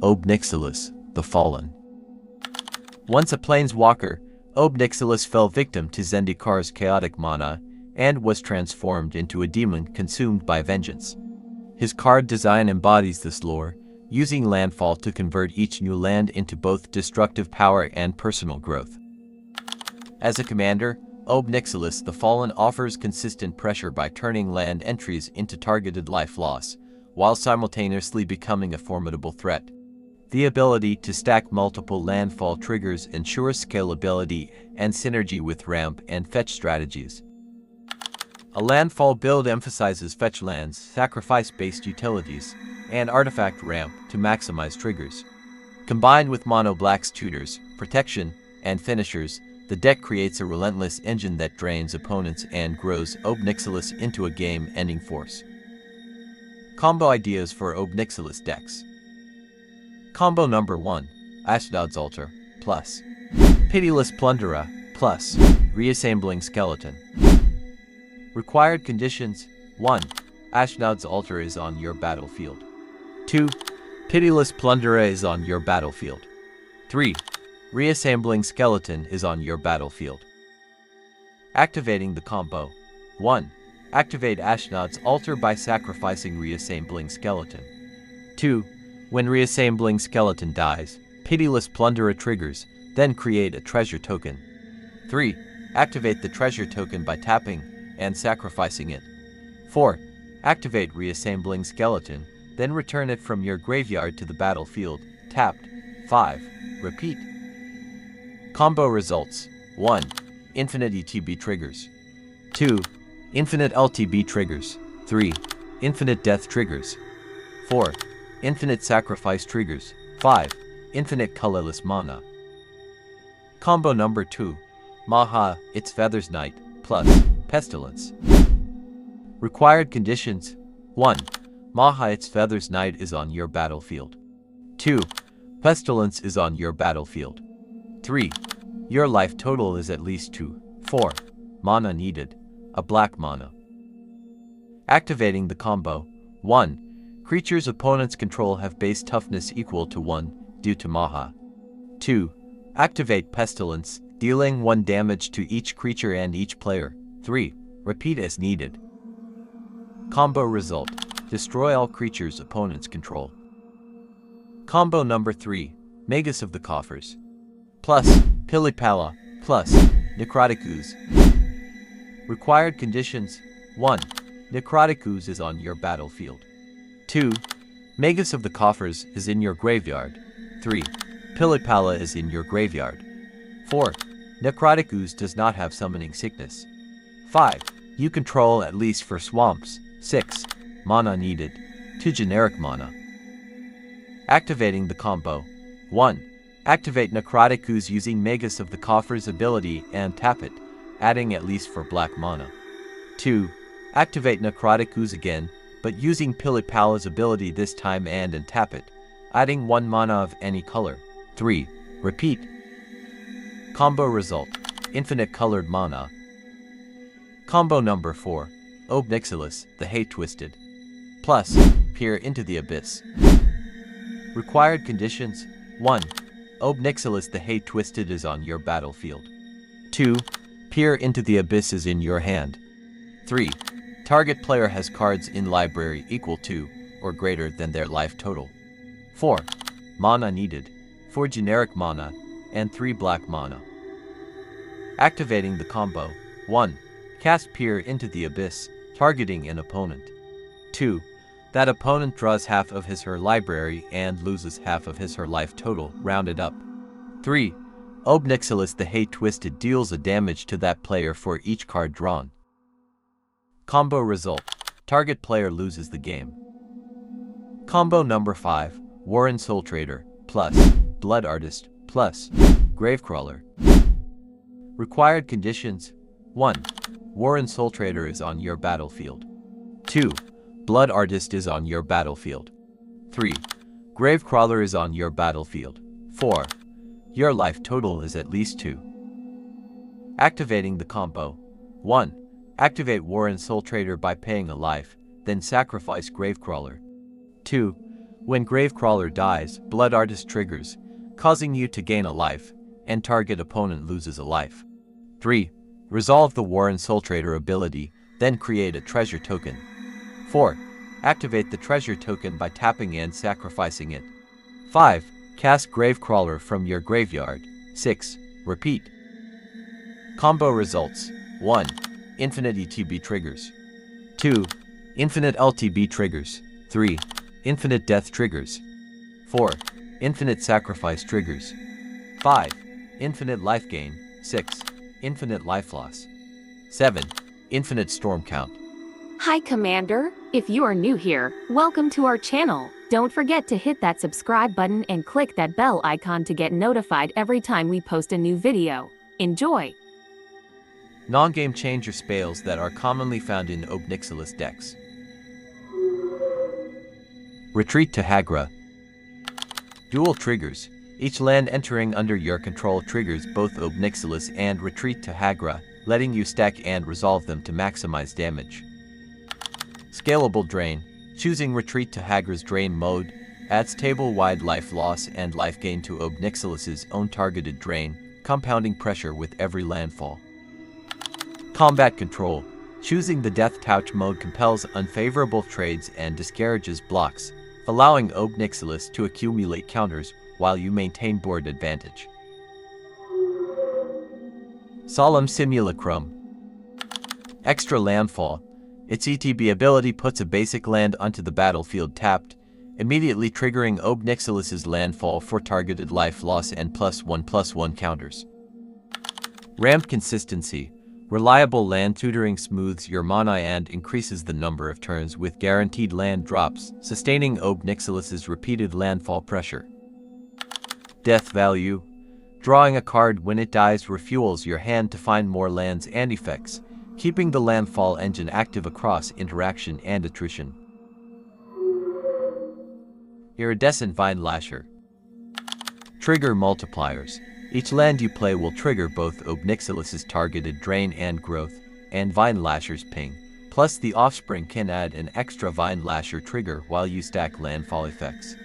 Ob Nixilis, the Fallen. Once a planeswalker, Ob Nixilis fell victim to Zendikar's chaotic mana and was transformed into a demon consumed by vengeance. His card design embodies this lore, using landfall to convert each new land into both destructive power and personal growth. As a commander, Ob Nixilis the Fallen offers consistent pressure by turning land entries into targeted life loss, while simultaneously becoming a formidable threat. The ability to stack multiple landfall triggers ensures scalability and synergy with ramp and fetch strategies. A landfall build emphasizes fetch lands, sacrifice-based utilities, and artifact ramp to maximize triggers. Combined with Mono Black's tutors, protection, and finishers, the deck creates a relentless engine that drains opponents and grows Ob Nixilis into a game-ending force. Combo ideas for Ob Nixilis decks. Combo number 1, Ashnod's Altar, plus Pitiless Plunderer, plus Reassembling Skeleton. Required conditions: 1. Ashnod's Altar is on your battlefield. 2. Pitiless Plunderer is on your battlefield. 3. Reassembling Skeleton is on your battlefield. Activating the combo. 1. Activate Ashnod's Altar by sacrificing Reassembling Skeleton. 2. When Reassembling Skeleton dies, Pitiless Plunderer triggers, then create a treasure token. 3. Activate the treasure token by tapping and sacrificing it. 4. Activate Reassembling Skeleton, then return it from your graveyard to the battlefield, tapped. 5. Repeat. Combo results: 1. Infinite ETB triggers. 2. Infinite LTB triggers. 3. Infinite death triggers. 4. Infinite sacrifice triggers. 5. Infinite colorless mana. Combo number 2. Maha, its Feathers Knight, plus Pestilence. Required conditions: 1. Maha, its Feathers Knight is on your battlefield. 2. Pestilence is on your battlefield. 3. Your life total is at least 2. 4. Mana needed, a black mana. Activating the combo. 1. Creatures opponents control have base toughness equal to 1, due to Maha. 2. Activate Pestilence, dealing 1 damage to each creature and each player. 3. Repeat as needed. Combo result: destroy all creatures opponents control. Combo number 3, Magus of the Coffers, plus Pili-pala, plus Necrotic Ooze. Required conditions: 1. Necrotic Ooze is on your battlefield. 2. Magus of the Coffers is in your graveyard. 3. Pili-pala is in your graveyard. 4. Necrotic Ooze does not have summoning sickness. 5. You control at least for swamps. 6. Mana needed, 2 generic mana. Activating the combo. 1. Activate Necrotic Ooze using Magus of the Coffers ability and tap it, adding at least for black mana. 2. Activate Necrotic Ooze again, but using Pili-pala's ability this time and tap it, adding 1 mana of any color. 3. Repeat. Combo result: infinite colored mana. Combo number 4, Ob Nixilis, the Hate Twisted, plus Peer into the Abyss. Required conditions: 1. Ob Nixilis the Hate Twisted is on your battlefield. 2. Peer into the Abyss is in your hand. 3. Target player has cards in library equal to or greater than their life total. 4. Mana needed, 4 generic mana, and 3 black mana. Activating the combo. 1. Cast Peer into the Abyss, targeting an opponent. 2. That opponent draws half of his/her library and loses half of his/her life total, rounded up. 3. Ob Nixilis the Hate Twisted deals a damage to that player for each card drawn. Combo result: target player loses the game. Combo number 5, Warren Soultrader, plus Blood Artist, plus Gravecrawler. Required conditions: 1. Warren Soultrader is on your battlefield. 2. Blood Artist is on your battlefield. 3. Gravecrawler is on your battlefield. 4. Your life total is at least 2. Activating the combo. 1. Activate Warren Soultrader by paying a life, then sacrifice Gravecrawler. 2. When Gravecrawler dies, Blood Artist triggers, causing you to gain a life, and target opponent loses a life. 3. Resolve the Warren Soultrader ability, then create a treasure token. 4. Activate the treasure token by tapping and sacrificing it. 5. Cast Gravecrawler from your graveyard. 6. Repeat. Combo results. 1. Infinite ETB triggers. 2. Infinite LTB triggers. 3. Infinite death triggers. 4. Infinite sacrifice triggers. 5. Infinite life gain. 6. Infinite life loss. 7. Infinite storm count. Hi Commander, if you are new here, welcome to our channel. Don't forget to hit that subscribe button and click that bell icon to get notified every time we post a new video. Enjoy! Non-game changer spells that are commonly found in Ob Nixilis decks. Retreat to Hagra. Dual triggers. Each land entering under your control triggers both Ob Nixilis and Retreat to Hagra, letting you stack and resolve them to maximize damage. Scalable Drain. Choosing Retreat to Hagra's Drain mode adds table-wide life loss and life gain to Ob Nixilis' own targeted drain, compounding pressure with every landfall. Combat Control. Choosing the Death Touch mode compels unfavorable trades and discourages blocks, allowing Ob Nixilis to accumulate counters while you maintain board advantage. Solemn Simulacrum. Extra Landfall. Its ETB ability puts a basic land onto the battlefield tapped, immediately triggering Ob Nixilis' landfall for targeted life loss and +1/+1 counters. Ramped Consistency. Reliable land tutoring smooths your mana and increases the number of turns with guaranteed land drops, sustaining Ob Nixilis' repeated landfall pressure. Death Value. Drawing a card when it dies refuels your hand to find more lands and effects, keeping the landfall engine active across interaction and attrition. Iridescent Vine Lasher. Trigger Multipliers. Each land you play will trigger both Ob Nixilis' targeted drain and growth, and Vine Lasher's ping, plus the offspring can add an extra Vine Lasher trigger while you stack landfall effects.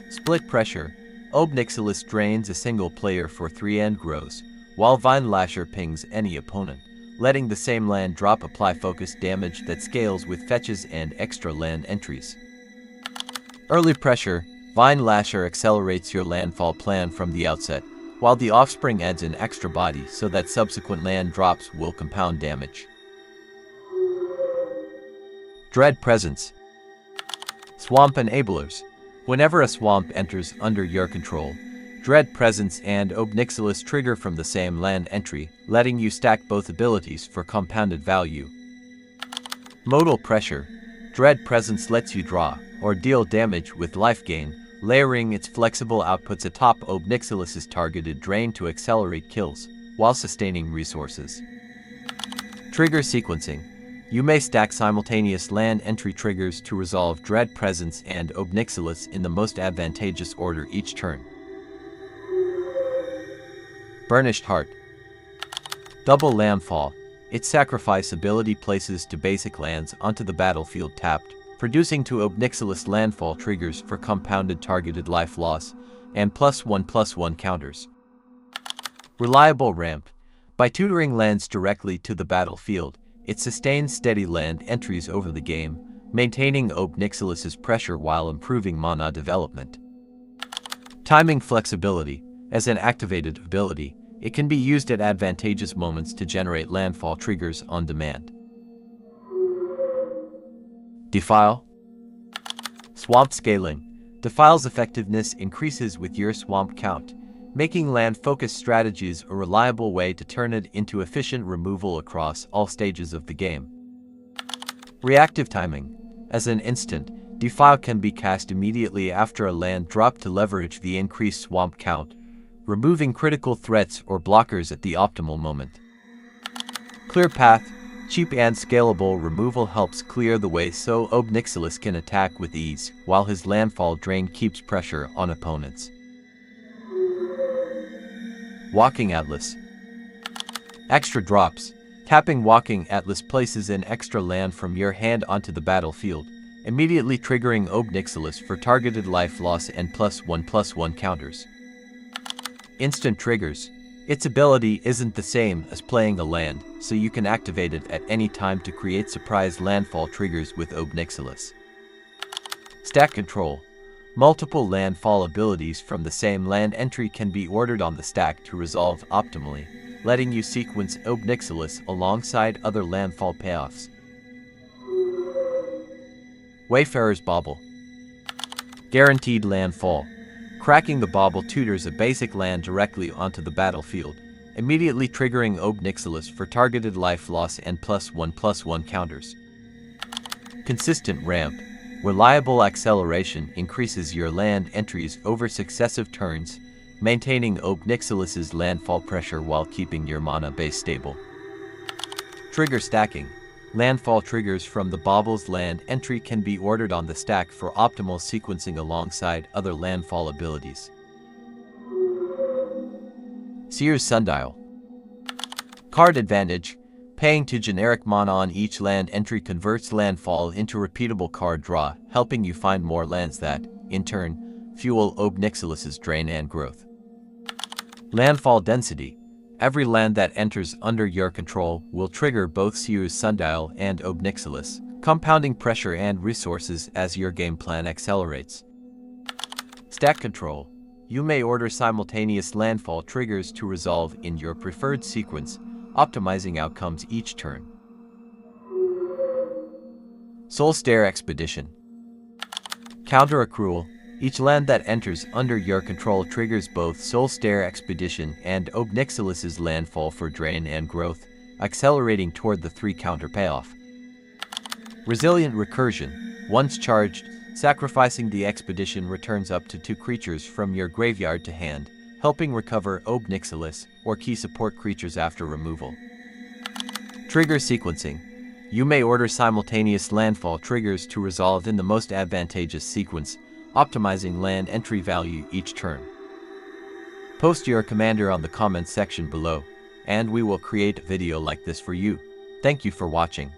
Split Pressure. Ob Nixilis drains a single player for 3 and grows, while Vine Lasher pings any opponent, letting the same land drop apply focus damage that scales with fetches and extra land entries. Early Pressure. Vine Lasher accelerates your landfall plan from the outset, while the offspring adds an extra body so that subsequent land drops will compound damage. Dread Presence. Swamp Enablers. Whenever a swamp enters under your control, Dread Presence and Ob Nixilis trigger from the same land entry, letting you stack both abilities for compounded value. Modal Pressure. Dread Presence lets you draw or deal damage with life gain, layering its flexible outputs atop Ob Nixilis' targeted drain to accelerate kills, while sustaining resources. Trigger Sequencing. You may stack simultaneous land entry triggers to resolve Dread Presence and Ob Nixilis in the most advantageous order each turn. Burnished Heart. Double Landfall. Its sacrifice ability places 2 basic lands onto the battlefield tapped, producing 2 Ob Nixilis landfall triggers for compounded targeted life loss, and +1/+1 counters. Reliable Ramp. By tutoring lands directly to the battlefield, it sustains steady land entries over the game, maintaining Ob Nixilis' pressure while improving mana development. Timing Flexibility. As an activated ability, it can be used at advantageous moments to generate landfall triggers on demand. Defile. Swamp Scaling. Defile's effectiveness increases with your swamp count, making land-focused strategies a reliable way to turn it into efficient removal across all stages of the game. Reactive Timing. As an instant, Defile can be cast immediately after a land drop to leverage the increased swamp count, removing critical threats or blockers at the optimal moment. Clear Path. Cheap and scalable removal helps clear the way so Ob Nixilis can attack with ease, while his landfall drain keeps pressure on opponents. Walking Atlas. Extra Drops. Tapping Walking Atlas places an extra land from your hand onto the battlefield, immediately triggering Ob Nixilis for targeted life loss and +1/+1 counters. Instant triggers. Its ability isn't the same as playing a land, so you can activate it at any time to create surprise landfall triggers with Ob Nixilis. Stack control. Multiple landfall abilities from the same land entry can be ordered on the stack to resolve optimally, letting you sequence Ob Nixilis alongside other landfall payoffs. Wayfarer's Bauble. Guaranteed landfall. Cracking the bauble tutors a basic land directly onto the battlefield, immediately triggering Ob Nixilis for targeted life loss and +1/+1 counters. Consistent ramp. Reliable acceleration increases your land entries over successive turns, maintaining Ob Nixilis' landfall pressure while keeping your mana base stable. Trigger stacking. Landfall triggers from the Bauble's land entry can be ordered on the stack for optimal sequencing alongside other landfall abilities. Seer's Sundial. Card advantage. Paying to generic mana on each land entry converts landfall into repeatable card draw, helping you find more lands that, in turn, fuel Ob Nixilis' drain and growth. Landfall density. Every land that enters under your control will trigger both Seer's Sundial and Ob Nixilis, compounding pressure and resources as your game plan accelerates. Stack control. You may order simultaneous landfall triggers to resolve in your preferred sequence, optimizing outcomes each turn. Soultrader Expedition. Counter accrual. Each land that enters under your control triggers both Soultrader Expedition and Ob Nixilis' landfall for drain and growth, accelerating toward the 3 counter payoff. Resilient Recursion. Once charged, sacrificing the expedition returns up to 2 creatures from your graveyard to hand, helping recover Ob Nixilis or key support creatures after removal. Trigger sequencing. You may order simultaneous landfall triggers to resolve in the most advantageous sequence, optimizing land entry value each turn. Post your commander on the comments section below, and we will create a video like this for you. Thank you for watching.